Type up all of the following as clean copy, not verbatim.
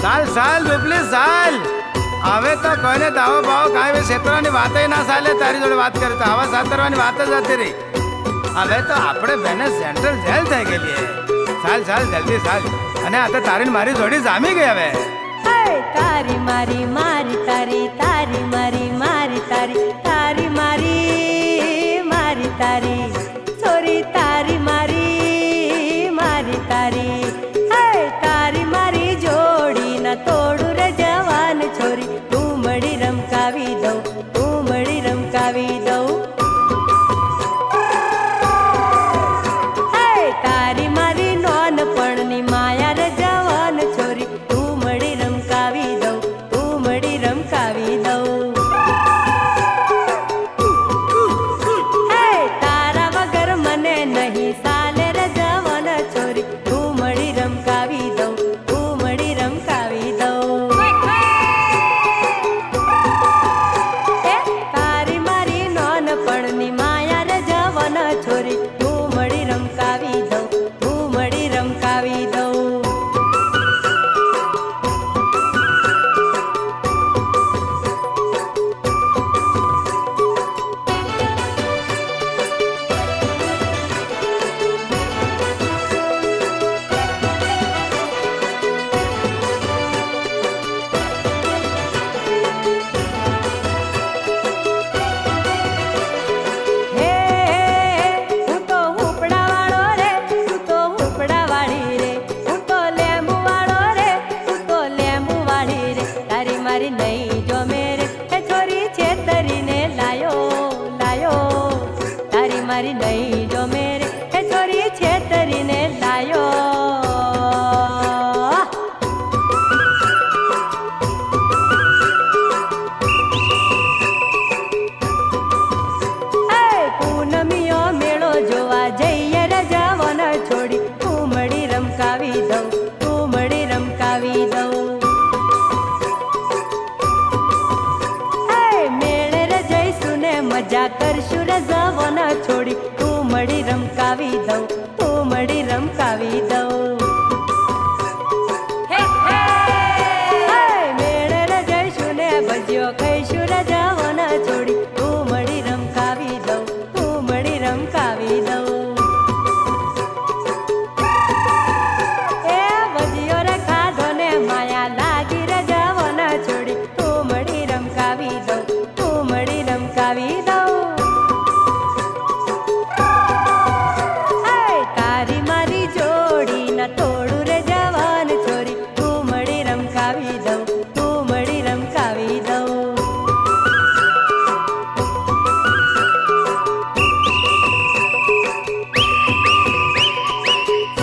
ચાલ ચાલ રૂપલી ચાલ. હવે તો કોઈને દાવો ભાવો કાંઈ ક્ષેત્રની વાત ના ચાલે. તારી જોડે વાત કરે તો આવા સાતરવાની વાત જ હતી રહી. હવે તો આપણે બેને સેન્ટ્રલ જેલ થઈ ગયેલી. ચાલ ચાલ જલ્દી ચાલ. અને આ તો તારી મારી જોડી જામી ગઈ હવે. તારી મારી મારી તારી તારી મારી મારી તારી તારી મારી મારી તારી સોરી તારી મારી મારી તારી તારી મારી જોડી ના તોડું રે જવાન છોરી. તું મળી રમકાવી દઉં, તું મળી રમકાવી દઉં. તારી મારી નોનપણની માયા રે જવાન છોરી. તું મળી રમકાવી દઉં, તું મળી રમકાવી દઉં. તારા વગર મને નહીં સાલે રે જવાન છોરી. તું મળી રમકાવી દઉં, તું મળી રમકાવી દઉં. તારી મારી નોનપણની માયા રે જવાન છોરી. તું મળી રમકાવી દઉં, તું મળી રમકાવી દઉં. મારી નહીં જો મેરે એ છોરી છેતરીને લાયો લાયો. તારી મારી નહીં જો મેરે એ છોરી છેતરીને લાયો. પૂનમીઓ મેળો જોવા જઈએ રે જવાન છોડી. તું મળી રમકાવી દઉં, તું મળી રમકાવી દઉં. મજા કરશું રે જવાન છોડી. તું મળી રમકાવી દઉં, તું મળી રમકાવી દઉં. મેળે રે જઈશું ને ભજીયો ખાઈશું રે જવાન છોડી. તું મળી રમકાવી દઉં, તું મળી રમકાવી દઉં. એ ભજીયો રે ખાધો ને માયા લાગી રે જવાન છોડી. તું મળી રમકાવી દઉં, તું મળી રમકાવી દઉં. તારી મારી જોડી ના તોડું રે જવાન છોરી. તું મળી રમકાવી દઉં, તું મળી રમકાવી દઉં.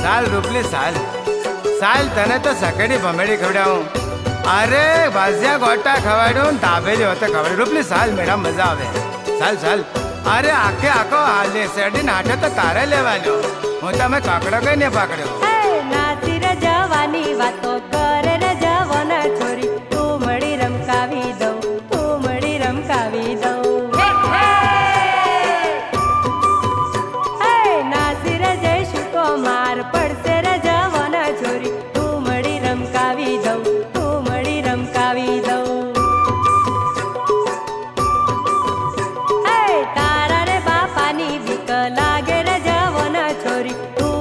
ચાલ રૂપલી ચાલ ચાલ. તને તો સકેડી ભમેડી ખવડાવું. અરે ભાજ્યા ગોટા ખવડાવું, દાબેલી હોતે ખવડાવું. રૂપલી ચાલ મેડમ મજા આવે. ચાલ ચાલ. અરે આખે આખો હાલે શેરડી નાઠે તો તારે લેવાનો. હું તમે કાકડો કઈ ને પકડ્યો. નાચી રે જવાની વાતો કરે રે જવાન છોરી. તું મળી રમકાવી દઉં, તું મળી રમકાવી દઉં. નાચી રે જઈશું તો માર પડશે રે જવાન છોરી. તું મળી રમકાવી દઉં, તું મળી રમકાવી દઉં. તારા રે બાપાની બીક લાગે રે જવાન છોરી. તું